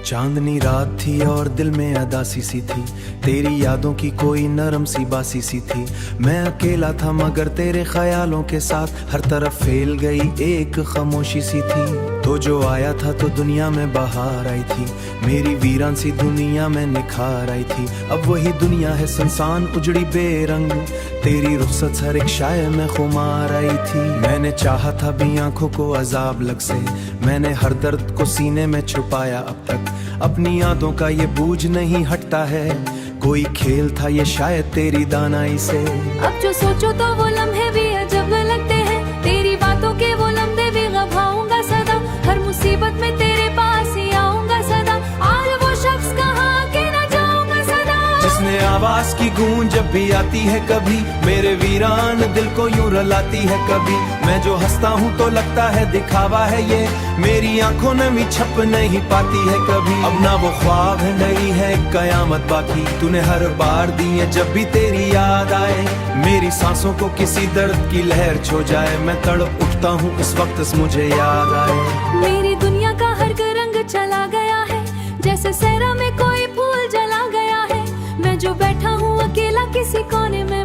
चांदनी रात थी और दिल में अदासी सी थी, तेरी यादों की कोई नरम सी बासी सी थी। मैं अकेला था मगर तेरे ख्यालों के साथ हर तरफ फैल गई एक खामोशी सी थी। तो जो आया था तो दुनिया में बहार आई थी, मेरी वीरान सी दुनिया में निखार आई थी। अब वही दुनिया है सुनसान उजड़ी बेरंग, तेरी रुखसत सर एक शायर में खुमार आई थी। मैंने चाहा था भी आंखों को अजाब लग से, मैंने हर दर्द को सीने में छुपाया अब तक। अपनी यादों का ये बूझ नहीं हटता है, कोई खेल था ये शायद तेरी दानाई से। अब जो सोचो तो वो लम्हे भी अजब लगते हैं, तेरी बातों के वो लम्हे भी घबराऊंगा सदा। हर मुसीबत में तेरे पास ही आऊंगा सदा, आज वो शख्स कहाँ के न जाऊंगा सदा। जिसने आवाज की गूंज जब भी आती है कभी, मेरे वीरान दिल को यूं रुलाती है कभी। मैं जो हंसता हूँ तो लगता है दिखावा है ये, मेरी आंखों नमी छप नहीं पाती है कभी। अब ना वो ख्वाब है नहीं है कयामत बाकी, तूने हर बार दी है जब भी तेरी याद आए। मेरी सांसों को किसी दर्द की लहर छो जाए, मैं तड़प उठता हूँ इस वक्त मुझे याद आए। मेरी दुनिया का हर रंग चला गया है, जैसे सहरा में कोई फूल जला गया है। मैं जो बैठा हूँ अकेला किसी कोने में,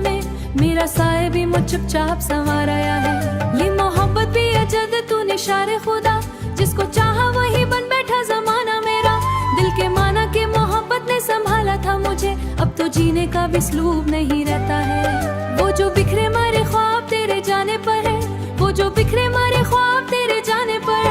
मेरा साए भी मुझ चुपचाप संवार आया है। ये मोहब्बत भी अजद तूने शारे खुदा, जिसको चाहा वही बन बैठा जमाना मेरा। दिल के माना के मोहब्बत ने संभाला था मुझे, अब तो जीने का भी स्लूब नहीं रहता है। वो जो बिखरे मारे ख्वाब तेरे जाने पर है, वो जो बिखरे मारे ख्वाब तेरे जाने पर।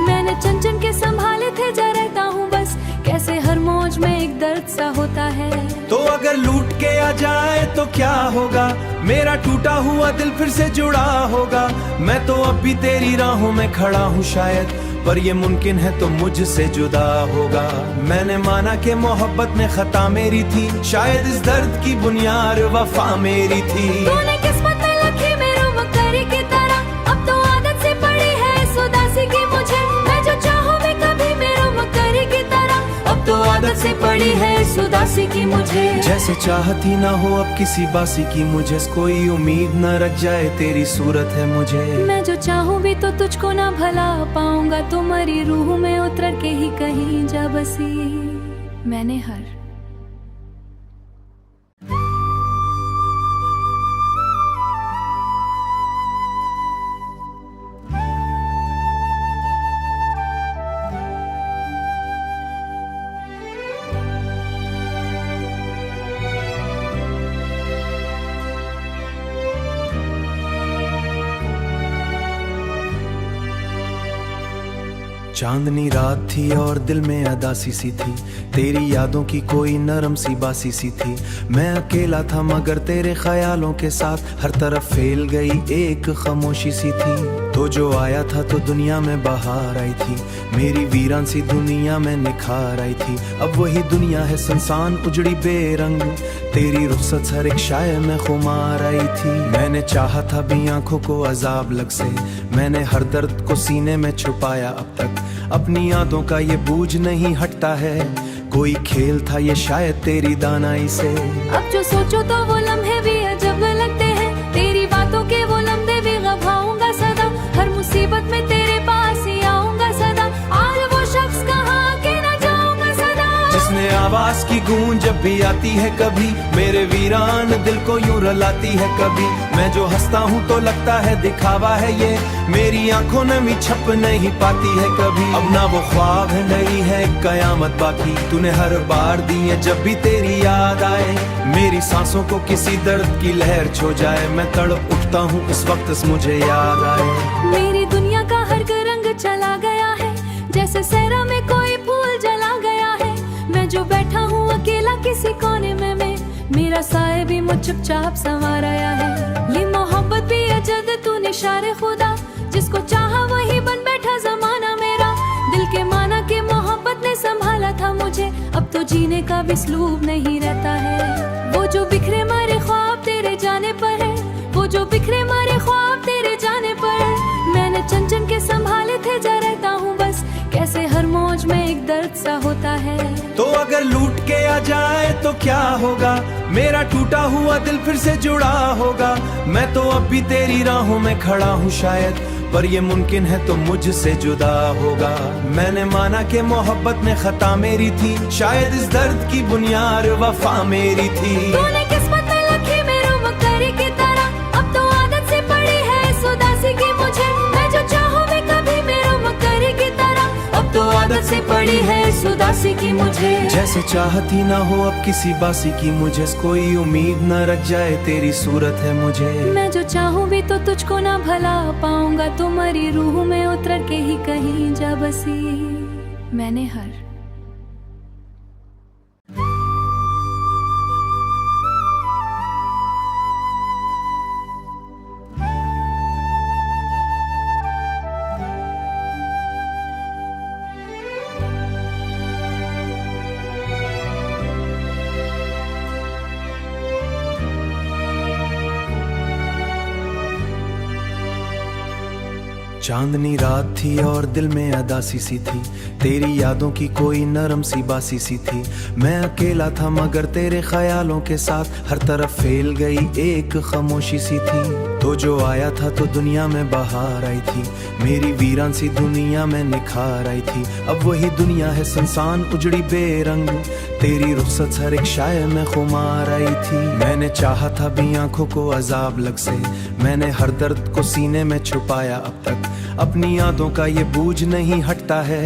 मैंने चन चन के संभाले थे जा रहता हूँ बस, कैसे हर मौज में एक दर्द सा होता है। तो अगर लूट के आ जाए तो क्या होगा, मेरा टूटा हुआ दिल फिर से जुड़ा होगा। मैं तो अब भी तेरी राहों में खड़ा हूँ शायद, पर ये मुमकिन है तो मुझसे जुदा होगा। मैंने माना कि मोहब्बत में खता मेरी थी, शायद इस दर्द की बुनियाद वफा मेरी थी। तूने किस्मत में लखी मेरो मकरी की तरह, अब तो आदत से पड़ी है इस उदासी की मुझे। मैं जो चाहूँ मैं कभी मेरो मकरी की तरह, अब तो आदत से पड़ी है इस उदासी की मुझे। जैसे चाहती ना हो अब किसी बासी की मुझे, कोई उम्मीद न रख जाए तेरी सूरत है मुझे। मैं जो चाहूँ भी तो तुझको ना भला पाऊंगा, तुम्हारी रूह में उतर के ही कहीं जा बसी। मैंने हर चांदनी रात थी और दिल में अदासी सी थी, तेरी यादों की कोई नरम सी बासी सी थी। मैं अकेला था मगर तेरे ख्यालों के साथ हर तरफ फैल गई एक खामोशी सी थी। तो जो आया था तो दुनिया में बहार आई थी, मेरी वीरान सी दुनिया में निखार आई थी। अब वही दुनिया है सुनसान उजड़ी बेरंग, तेरी रुखसत सर एक शायर में खुमार आई थी। मैंने चाहा था भी आंखों को अजाब लग से, मैंने हर दर्द को सीने में छुपाया अब तक। अपनी यादों का ये बूझ नहीं हटता है, कोई खेल था ये शायद तेरी दानाई से। अब जो सोचो तो वो लम्हे भी अजब लगते हैं, तेरी बातों के वो लम्हे भी घबराऊंगा सदा। हर मुसीबत में तेरे पास ही आऊंगा सदा, आज वो शख्स कहाँ के न जाऊंगा सदा। जिसने आवाज की गूंज जब भी आती है कभी, मेरे वीरान दिल को यूं रुलाती है कभी। मैं जो हंसता हूँ तो लगता है दिखावा है ये, मेरी आंखों नमी छप नहीं पाती है कभी। अब ना वो ख्वाब है नहीं है कयामत बाकी, तूने हर बार दी है जब भी तेरी याद आए। मेरी सांसों को किसी दर्द की लहर छो जाए, मैं तड़प उठता हूँ इस वक्त मुझे याद आए। मेरी दुनिया का हर रंग चला गया है, जैसे सहरा में कोई फूल जला गया है। मैं जो बैठा हूँ अकेला किसी कोने में, मेरा साए भी मुझ चुपचाप संवार आया है। ये मोहब्बत भी अजद तूने शारे खुदा, जिसको चाहा वही बन बैठा जमाना मेरा। दिल के माना के मोहब्बत ने संभाला था मुझे, अब तो जीने का भी स्लूब नहीं रहता है। वो जो बिखरे मारे ख्वाब तेरे जाने पर है, वो जो बिखरे मारे ख्वाब तेरे जाने पर। मैंने चन चन के संभाले थे जा रहता हूँ बस, कैसे हर मौज में एक दर्द सा होता है। तो अगर लूट के आ जाए तो क्या होगा, मेरा टूटा हुआ दिल फिर से जुड़ा होगा। मैं तो अब भी तेरी राहों में खड़ा हूँ शायद, पर ये मुमकिन है तो मुझसे जुदा होगा। मैंने माना कि मोहब्बत में खता मेरी थी, शायद इस दर्द की बुनियाद वफा मेरी थी। तूने किस्मत में लिखी मेरे मकरी की तरह, अब तो आदत से पड़ी है इस उदासी की मुझे। मैं जो चाहूँ मैं कभी मेरे मकरी की तरह, अब तो आदत से पड़ी है इस उदासी की मुझे। जैसे चाहती ना हो अब किसी बासी की मुझे, कोई उम्मीद न रख जाए तेरी सूरत है मुझे। मैं जो चाहूँ भी तो तुझको ना भला पाऊंगा, तुम्हारी रूह में उतर के ही कहीं जा बसी। मैंने हर चांदनी रात थी और दिल में अदासी सी थी, तेरी यादों की कोई नरम सी बासी सी थी। मैं अकेला था मगर तेरे ख्यालों के साथ हर तरफ फैल गई एक खामोशी सी थी। तो जो आया था तो दुनिया में बहार आई थी, मेरी वीरान सी दुनिया में निखार आई थी। अब वही दुनिया है सुनसान उजड़ी बेरंग, तेरी रुखसत हर एक शायर में खुमार आई थी। मैंने चाहा था भी आंखों को अजाब लग से, मैंने हर दर्द को सीने में छुपाया अब तक। अपनी यादों का ये बूझ नहीं हटता है,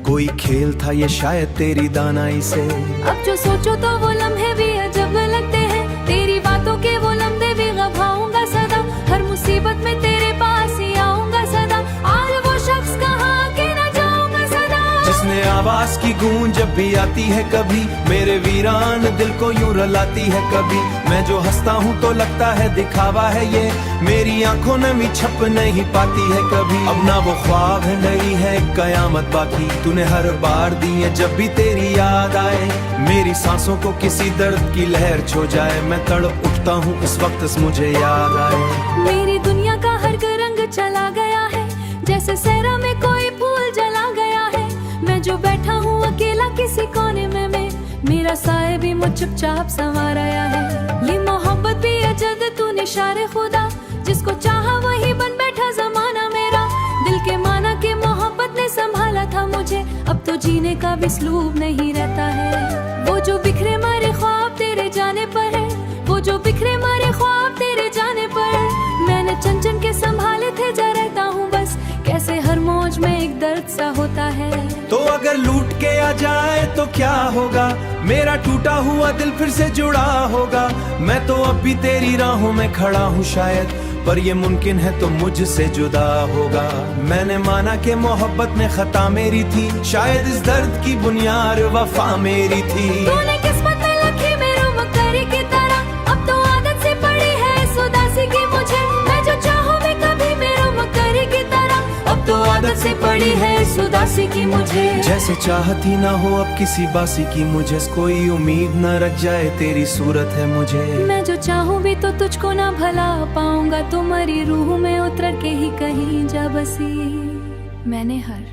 कोई खेल था ये शायद तेरी दानाई से। अब जो सोचो तो वो लम्हे भी अजब लगते हैं, तेरी बातों के वो लम्हे भी गवाऊंगा सदा। हर मुसीबत में तेरे पास ही आऊंगा सदा, आज वो शख्स कहाँ के न जाऊंगा सदा। जिसने आवाज की गूंज जब भी आती है कभी, मेरे वीरान दिल को यूं रुलाती है कभी। मैं जो हंसता हूँ तो लगता है दिखावा है ये, मेरी आंखों नमी छप नहीं पाती है कभी। अब ना वो ख्वाब है नहीं है कयामत बाकी, तूने हर बार दी है जब भी तेरी याद आए। मेरी सांसों को किसी दर्द की लहर छो जाए, मैं तड़प उठता हूँ इस वक्त मुझे याद आए। मेरी दुनिया का हर रंग चला गया है, जैसे सहरा में कोई फूल जला गया है। मैं जो बैठा हूँ अकेला किसी कोने में, मेरा साए भी मुझ चुपचाप संवार आया है। ये मोहब्बत भी अजद तू निशारे खुदा, जिसको चाहा वही बन बैठा जमाना मेरा। दिल के माना के मोहब्बत ने संभाला था मुझे, अब तो जीने का भी स्लूब नहीं रहता है। वो जो बिखरे मारे ख्वाब तेरे जाने पर है, वो जो बिखरे मारे ख्वाब तेरे जाने पर है। मैंने चन चन के संभाले थे जा रहता हूँ बस, कैसे हर मौज में एक दर्द सा होता है। तो अगर लूट के आ जाए तो क्या होगा, मेरा टूटा हुआ दिल फिर से जुड़ा होगा। मैं तो अब भी तेरी राहों में खड़ा हूँ शायद, पर ये मुमकिन है तो मुझसे जुदा होगा। मैंने माना कि मोहब्बत में खता मेरी थी, शायद इस दर्द की बुनियाद वफा मेरी थी। तूने किस्मत में लिखी मेरे मकरी की तरह, अब तो आदत से पड़ी है इस उदासी की मुझे। मैं जो चाहूँ मैं कभी मेरे मकरी की तरह, अब तो आदत से पड़ी है इस उदासी की मुझे। जैसे चाहती ना हो अब किसी बासी की मुझे, कोई उम्मीद न रख जाए तेरी सूरत है मुझे। मैं जो चाहूँ भी तो तुझको ना भला पाऊंगा, तुम्हारी रूह में उतर के ही कहीं जा बसी। मैंने हर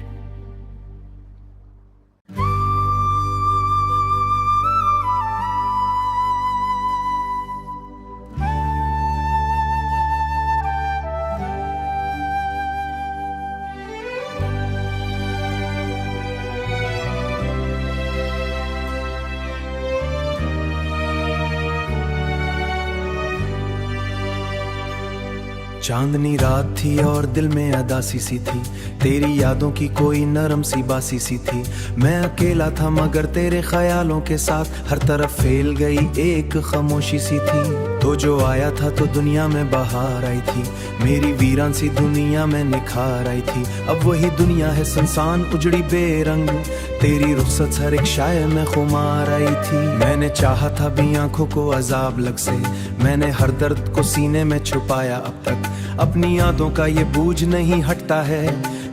चांदनी रात थी और दिल में अदासी सी थी, तेरी यादों की कोई नरम सी बासी सी थी। मैं अकेला था मगर तेरे ख्यालों के साथ हर तरफ फैल गई एक खामोशी सी थी। तो जो आया था तो दुनिया में बहार आई थी, मेरी वीरान सी दुनिया में निखार आई थी। अब वही दुनिया है सुनसान उजड़ी बेरंग, तेरी रुखसत हर एक शायर में खुमार आई थी। मैंने चाहा था भी आंखों को अजाब लग से, मैंने हर दर्द को सीने में छुपाया अब तक। अपनी यादों का ये बूझ नहीं हटता है,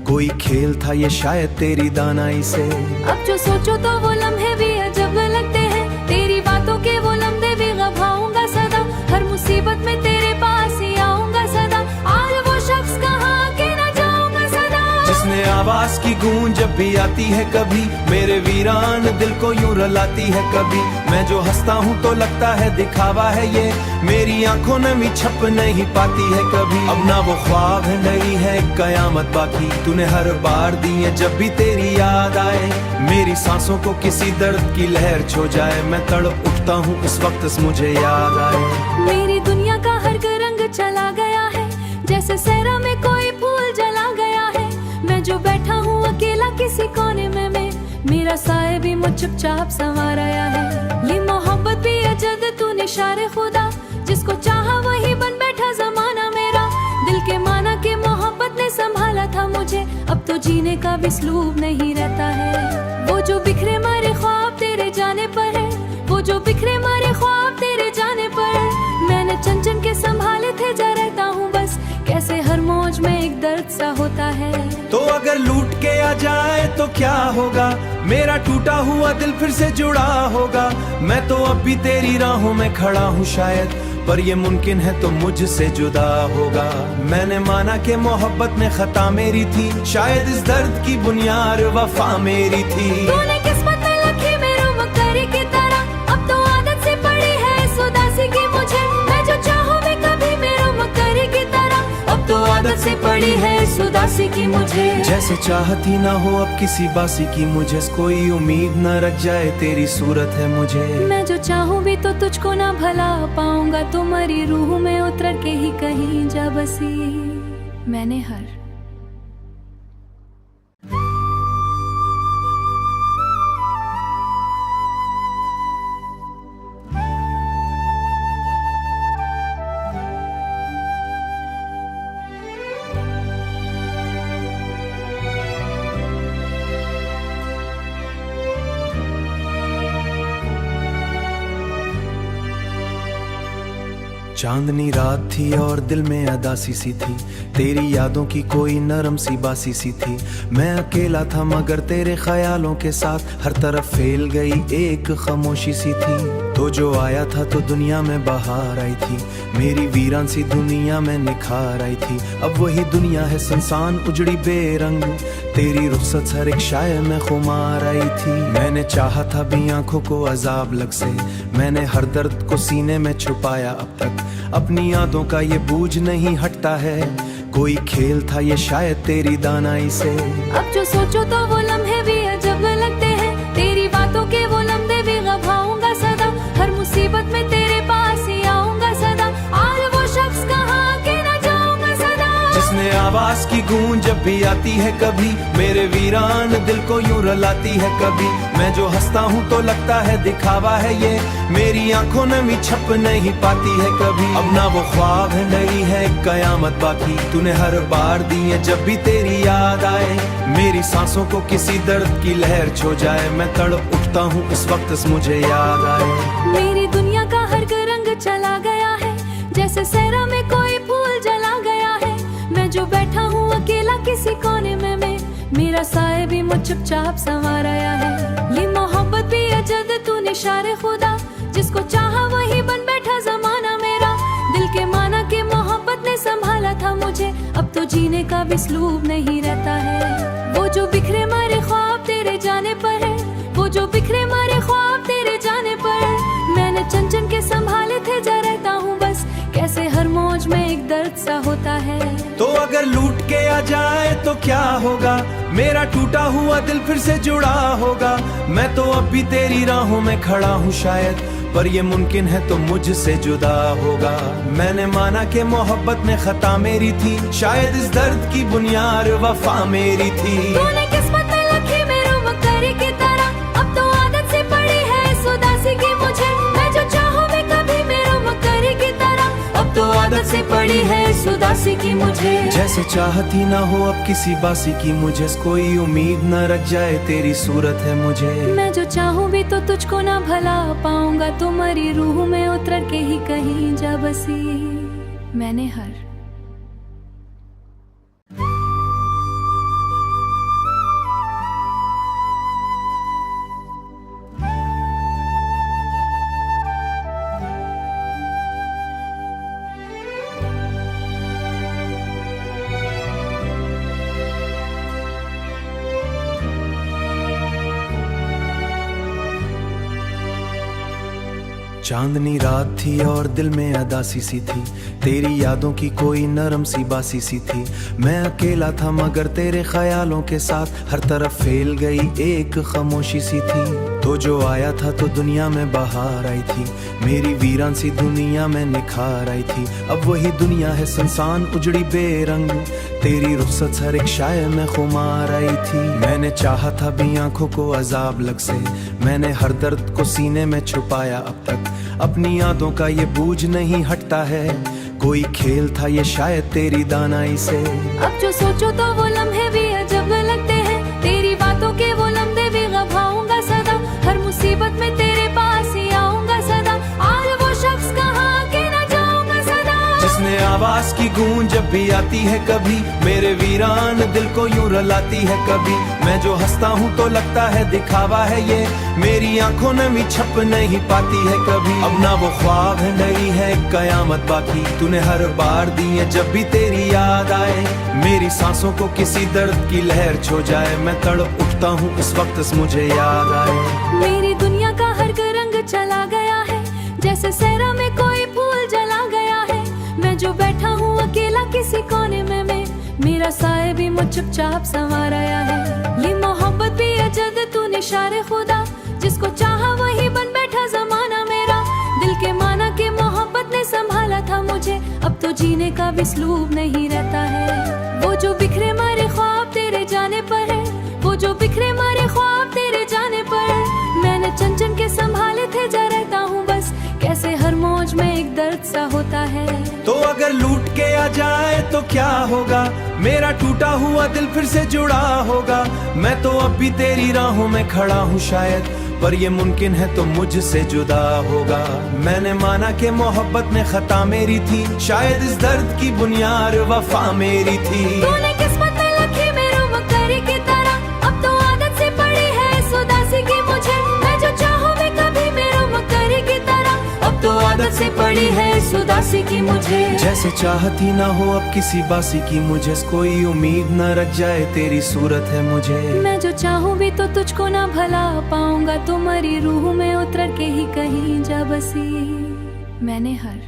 कोई खेल था ये शायद तेरी दानाई से। अब जो सोचो तो वो लम्हे भी अजब लगते हैं, तेरी बातों के वो लम्हे भी गवाऊंगा सदा। हर मुसीबत में तेरे पास ही आऊंगा सदा, आज वो शख्स कहाँ के न जाऊंगा सदा। जिसने आवाज की गूंज जब भी आती है कभी, मेरे वीरान दिल को यूं रुलाती है कभी। मैं जो हंसता हूँ तो लगता है दिखावा है ये, मेरी आंखों ने भी छप नहीं पाती है कभी। अब ना वो ख्वाब है, नहीं है कयामत बाकी, तूने हर बार दी है जब भी तेरी याद आए। मेरी सांसों को किसी दर्द की लहर छो जाए, मैं तड़प उठता हूँ इस वक्त मुझे याद आए। मेरी दुनिया का हर रंग चला गया है, जैसे सहरा में कोई फूल जला गया है। मैं जो बैठा हूँ अकेला किसी कोने में, मेरा साए भी मुझ चुपचाप संवार आया है। ये मोहब्बत भी अजद तूने शारे खुदा, जिसको चाहा वही बन बैठा जमाना मेरा। दिल के माना के मोहब्बत ने संभाला था मुझे, अब तो जीने का भी स्लूब नहीं रहता है। वो जो बिखरे मारे ख्वाब तेरे जाने पर है, वो जो बिखरे मारे ख्वाब तेरे जाने पर। मैंने चन चन के संभाले थे, जा रहता हूँ बस, कैसे हर मौज में एक दर्द सा होता है। तो अगर लूट के आ जाए तो क्या होगा, मेरा टूटा हुआ दिल फिर से जुड़ा होगा। मैं तो अब भी तेरी राहों में खड़ा हूँ शायद, पर ये मुमकिन है तो मुझसे जुदा होगा। मैंने माना कि मोहब्बत में खता मेरी थी, शायद इस दर्द की बुनियाद वफा मेरी थी। तूने किस्मत में लिखी मेरे मुक्करी की तरह, अब तो आदत से पड़ी है इस उदासी की मुझे। मैं जो चाहूँ मैं कभी मेरे मुक्करी की तरह, अब तो आदत से पड़ी है इस उदासी की मुझे। जैसे चाहती ना हो अब किसी बासी की मुझे, कोई उम्मीद न रख जाए तेरी सूरत है मुझे। मैं जो चाहूँ भी तो तुझको ना भला पाऊंगा, तुम्हारी रूह में उतर के ही कहीं जा बसी। मैंने हर चांदनी रात थी और दिल में अदासी सी थी, तेरी यादों की कोई नरम सी बासी सी थी। मैं अकेला था मगर तेरे ख्यालों के साथ, हर तरफ फैल गई एक खामोशी सी थी। तो जो आया था तो दुनिया में बहार आई थी, मेरी वीरान सी दुनिया में निखार आई थी। अब वही दुनिया है सुनसान उजड़ी बेरंग, तेरी रुखसत हर एक शायर में खुमार आई थी। मैंने चाहा था भी आंखों को अजाब लग से, मैंने हर दर्द को सीने में छुपाया अब तक। अपनी यादों का ये बूझ नहीं हटता है, कोई खेल था ये शायद तेरी दानाई से। अब जो सोचो तो वो लम्हे भी अजब लगते हैं, तेरी बातों के वो लम्हे भी गवाऊंगा सदा। हर मुसीबत में तेरे पास ही आऊंगा सदा, आज वो शख्स कहाँ के ना जाऊंगा सदा। जिसने आवाज की गूंज जब भी आती है कभी, मेरे वीरान दिल को यूं रुलाती है कभी। मैं जो हंसता हूँ तो लगता है दिखावा है ये, मेरी आंखों ने भी छप नहीं पाती है कभी। अब ना वो ख्वाब है, नहीं है कयामत बाकी, तूने हर बार दी है जब भी तेरी याद आए। मेरी सांसों को किसी दर्द की लहर छो जाए, मैं तड़प उठता हूँ इस वक्त मुझे याद आए। मेरी दुनिया का हर रंग चला गया है, जैसे सहरा में कोई फूल जला गया है। मैं जो बैठा हूँ अकेला किसी कोने में, मेरा साए भी मुझ चुपचाप संवार आया है। ये मोहब्बत भी अजद तूने शारे खुदा, जिसको चाहा वही बन बैठा जमाना मेरा। दिल के माना के मोहब्बत ने संभाला था मुझे, अब तो जीने का भी स्लूब नहीं रहता है। वो जो बिखरे मारे ख्वाब तेरे जाने पर है, वो जो बिखरे मारे ख्वाब तेरे जाने पर। मैंने चन चन के संभाले थे, जा रहता हूँ बस, कैसे हर मौज में एक दर्द सा होता है। तो अगर लूट के आ जाए तो क्या होगा, मेरा टूटा हुआ दिल फिर से जुड़ा होगा। मैं तो अब भी तेरी राहों में खड़ा हूँ शायद, पर ये मुमकिन है तो मुझसे जुदा होगा। मैंने माना कि मोहब्बत में खता मेरी थी, शायद इस दर्द की बुनियाद वफा मेरी थी। तूने किस्मत में लिखी मेरे मुक्करी की तरह, अब तो आदत से पड़ी है इस उदासी की मुझे। मैं जो चाहूँ मैं कभी मेरे मुक्करी की तरह, अब तो आदत से पड़ी है इस उदासी की मुझे। जैसे चाहती ना हो अब किसी बासी की मुझे, कोई उम्मीद न रख जाए तेरी सूरत है मुझे। मैं जो चाहूँ भी तो तुझको ना भला पाऊंगा, तुम्हारी रूह में उतर के ही कहीं जा बसी। मैंने हर चांदनी रात थी और दिल में अदासी सी थी, तेरी यादों की कोई नरम सी बासी सी थी। मैं अकेला था मगर तेरे ख्यालों के साथ हर तरफ फैल गई एक खामोशी सी थी। तो जो आया था तो दुनिया में बहार आई थी, मेरी वीरान सी दुनिया में निखार आई थी। अब वही दुनिया है सुनसान उजड़ी बेरंग, तेरी रुखसत हर एक शायर में खुमार आई थी। मैंने चाहा था भी आंखों को अजाब लग से, मैंने हर दर्द को सीने में छुपाया अब तक। अपनी यादों का ये बोझ नहीं हटता है, कोई खेल था ये शायद तेरी दानाई से। अब जो सोचो तो वो लम्हे भी अजब लगते हैं, तेरी बातों के वो लम्हे भी गवाऊंगा सदा। हर मुसीबत में तेरे पास ही आऊंगा सदा, आज वो शख्स कहाँ के न जाऊंगा सदा। जिसने आवाज की गूंज जब भी आती है कभी, मेरे वीरान दिल को यूं रुलाती है कभी। मैं जो हंसता हूँ तो लगता है दिखावा है ये, मेरी आंखों नमी छप नहीं पाती है कभी। अब ना वो ख्वाब है नहीं है कयामत बाकी, तूने हर बार दी है जब भी तेरी याद आए। मेरी सांसों को किसी दर्द की लहर छो जाए, मैं तड़प उठता हूँ इस वक्त मुझे याद आए। मेरी दुनिया का हर रंग चला गया है, जैसे सहरा में कोई फूल जला गया है। मैं जो बैठा हूँ अकेला किसी कोने में, मेरा साए भी मुझ चुपचाप संवार आया है। ये मोहब्बत भी अजद तू निशारे खुदा, जिसको चाहा वही बन बैठा जमाना मेरा। दिल के माना के मोहब्बत ने संभाला था मुझे, अब तो जीने का भी स्लूब नहीं रहता है। वो जो बिखरे मारे ख्वाब तेरे जाने पर है, वो जो बिखरे मारे ख्वाब तेरे जाने पर। मैंने चन चन के संभाले थे, जा रहता हूँ बस कैसे हर मौज में एक दर्द सा होता है। तो अगर लूट के आ जाए तो क्या होगा, मेरा टूटा हुआ दिल फिर से जुड़ा होगा। मैं तो अब भी तेरी राहों में खड़ा हूँ शायद, पर ये मुमकिन है तो मुझसे जुदा होगा। मैंने माना कि मोहब्बत में खता मेरी थी, शायद इस दर्द की बुनियाद वफा मेरी थी। तूने किस्मत में लिखी मेरे मकरी की तरह, अब तो आदत से पड़ी है इस उदासी की मुझे। मैं जो चाहूँ मैं कभी मेरे मकरी की तरह, अब तो आदत से पड़ी है इस उदासी की मुझे। जैसे चाहती ना हो अब किसी बासी की मुझे, कोई उम्मीद न रख जाए तेरी सूरत है मुझे। मैं जो चाहूँ भी तो तुझको ना भला पाऊंगा, तुम्हारी रूह में उतर के ही कहीं जा बसी। मैंने हर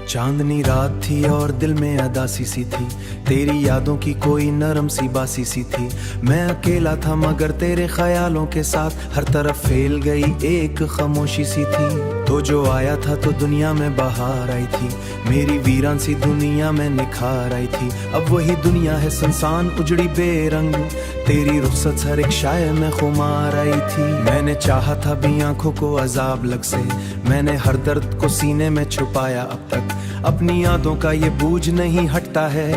चांदनी रात थी और दिल में अदासी सी थी, तेरी यादों की कोई नरम सी बासी सी थी। मैं अकेला था मगर तेरे ख्यालों के साथ हर तरफ फैल गई एक खामोशी सी थी। तो जो आया था तो दुनिया में बहार आई थी, मेरी वीरान सी दुनिया में निखार आई थी। अब वही दुनिया है सुनसान उजड़ी बेरंग, तेरी रुखसत हर एक शायर में खुमार आई थी। मैंने चाहा था भी आंखों को अजाब लग से, मैंने हर दर्द को सीने में छुपाया अब तक। अपनी यादों का ये बोझ नहीं हटता है,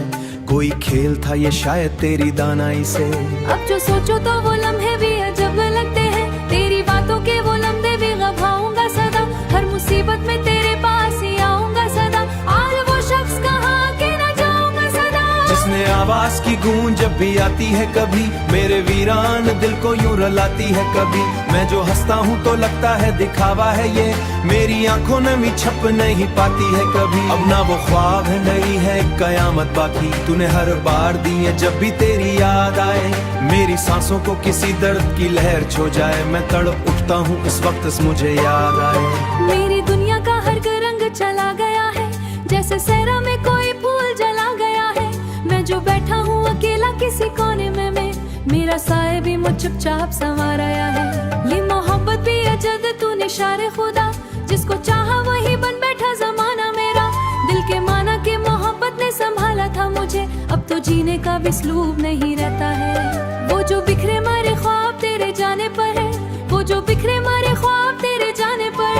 कोई खेल था ये शायद तेरी दानाई से। अब जो सोचो तो वो लम्हे भी अजब लगते हैं, तेरी बातों के वो लम्हे भी गवाऊंगा सदा। हर मुसीबत में तेरे पास ही आऊंगा सदा, आज वो शख्स कहाँ के न जाऊंगा सदा। जिसने आवाज की गूंज जब भी आती है कभी, मेरे वीरान दिल को यूं रुलाती है कभी। मैं जो हंसता हूँ तो लगता है दिखावा है ये, मेरी आंखों नमी छप नहीं पाती है कभी। अब ना वो ख्वाब है नहीं है कयामत बाकी, तूने हर बार दी है जब भी तेरी याद आए। मेरी सांसों को किसी दर्द की लहर छो जाए, मैं तड़प उठता हूँ इस वक्त मुझे याद आए। मेरी दुनिया का हर रंग चला गया है, जैसे सहरा में कोई फूल जला गया है। मैं जो बैठा हूँ अकेला किसी कोने में, मेरा साए भी मुझ चुपचाप संवार आया है। ये मोहब्बत भी अजद तू निशारे खुदा, जिसको चाहा वही बन बैठा जमाना मेरा। दिल के माना के मोहब्बत ने संभाला था मुझे, अब तो जीने का भी स्लूब नहीं रहता है। वो जो बिखरे मारे ख्वाब तेरे जाने पर है, वो जो बिखरे मारे ख्वाब तेरे जाने पर।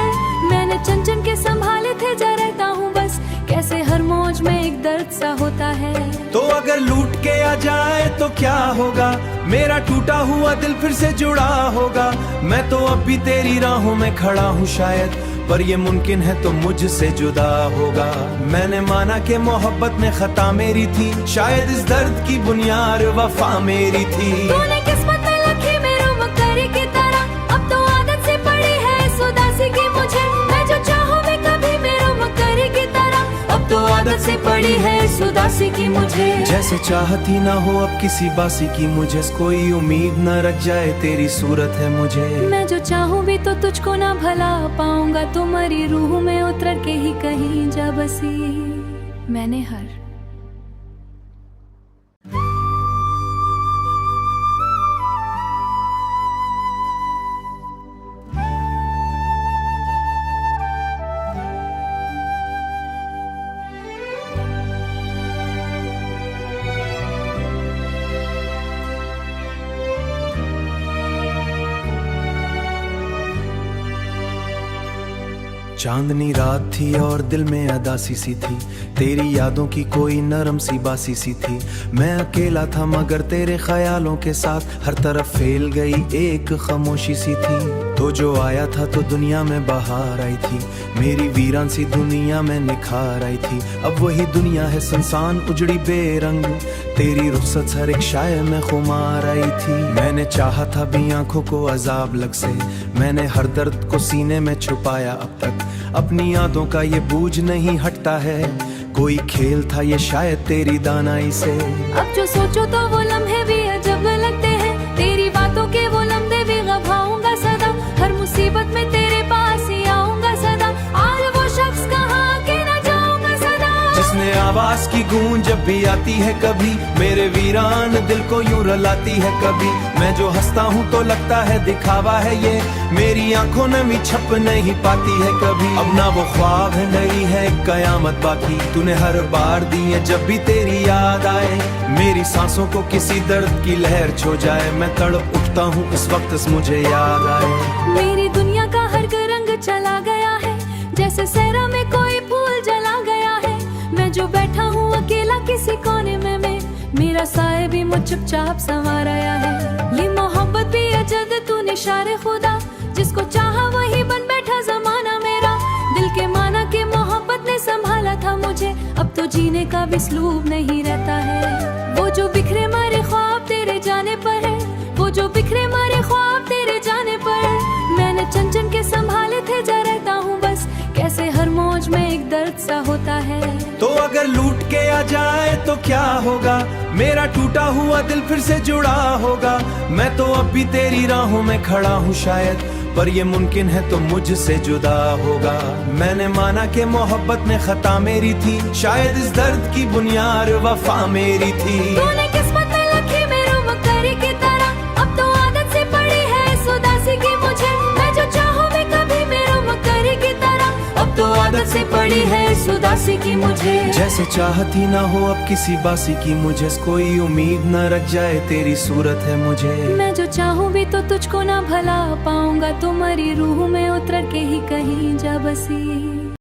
मैंने चन चन के संभाले थे, जा रहता हूँ बस कैसे हर मौज में एक दर्द सा होता है। तो अगर लूट के आ जाए तो क्या होगा, मेरा टूटा हुआ दिल फिर से जुड़ा होगा। मैं तो अब भी तेरी राहों में खड़ा हूँ शायद, पर ये मुमकिन है तो मुझसे जुदा होगा। मैंने माना कि मोहब्बत में खता मेरी थी, शायद इस दर्द की बुनियाद वफा मेरी थी। तूने किस्मत में लिखी मेरे मुक्तरी की तरह, अब तो आदत से पड़ी है इस उदासी की मुझे। मैं जो चाहूँ मैं कभी मेरे मुक्तरी की तरह, अब तो आदत से पड़ी है इस उदासी की मुझे। जैसे चाहती ना हो अब किसी बासी की मुझे, कोई उम्मीद न रख जाए तेरी सूरत है मुझे। मैं जो चाहूँ भी तो तुझको ना भला पाऊंगा, तुम्हारी रूह में उतर के ही कहीं जा बसी। मैंने हर चांदनी रात थी और दिल में अदासी सी थी, तेरी यादों की कोई नरम सी बासी सी थी। मैं अकेला था मगर तेरे ख्यालों के साथ, हर तरफ फैल गई एक खामोशी सी थी। तो जो आया था तो दुनिया में बहार आई थी, मेरी वीरान सी दुनिया में निखार आई थी। अब वही दुनिया है सुनसान उजड़ी बेरंग, तेरी रुखसत हर एक शायर में खुमार आई थी। मैंने चाहा था भी आंखों को अजाब लग से, मैंने हर दर्द को सीने में छुपाया अब तक। अपनी यादों का ये बूझ नहीं हटता है, कोई खेल था ये शायद तेरी दानाई से। अब जो सोचो तो वो लम्हे भी अजब लगते हैं, तेरी बातों के वो लम्हे भी गवाऊंगा सदा। हर मुसीबत में तेरे पास ही आऊंगा सदा, आज वो शख्स कहाँ के न जाऊंगा सदा। जिसने आवाज की गूंज जब भी आती है कभी, मेरे वीरान दिल को यूं रुलाती है कभी। मैं जो हंसता हूँ तो लगता है दिखावा है ये, मेरी आंखों ने भी छप नहीं पाती है कभी। अब ना वो ख्वाब है नहीं है कयामत बाकी, तूने हर बार दी है जब भी तेरी याद आए। मेरी सांसों को किसी दर्द की लहर छो जाए, मैं तड़प उठता हूँ इस वक्त मुझे याद आए। मेरी दुनिया का हर रंग चला गया है, जैसे सहरा में कोई फूल जला गया है। मैं जो बैठा हूँ अकेला किसी कोने में, मेरा साए भी मुझ चुपचाप संवार आया है। ये मोहब्बत भी अजद तूने इशारे खुदा, जिसको चाहा वही बन बैठा जमाना मेरा। दिल के माना के मोहब्बत ने संभाला था मुझे, अब तो जीने का भी स्लूब नहीं रहता है। वो जो बिखरे मारे ख्वाब तेरे जाने पर है, वो जो बिखरे मारे ख्वाब तेरे जाने पर। मैंने चन चन के संभाले थे जा रहता हूँ बस, कैसे हर मौज में एक दर्द सा होता है। तो अगर लूट के आ जाए तो क्या होगा, मेरा टूटा हुआ दिल फिर से जुड़ा होगा। मैं तो अब भी तेरी राहों में खड़ा हूँ शायद, पर ये मुमकिन है तो मुझसे जुदा होगा। मैंने माना कि मोहब्बत में खता मेरी थी, शायद इस दर्द की बुनियाद वफा मेरी थी। तूने किस्मत में लिखी मेरे मुक्तरी की तरह, अब तो आदत से पड़ी है इस उदासी की मुझे। मैं जो चाहूँ मैं कभी मेरे मुक्तरी की तरह, अब तो आदत से पड़ी है इस उदासी की मुझे। जैसे चाहती ना हो अब किसी बासी की मुझे, कोई उम्मीद न रख जाए तेरी सूरत है मुझे। मैं जो चाहूँ भी तो तुझको ना भला पाऊंगा, तुम्हारी रूह में उतर के ही कहीं जा बसी।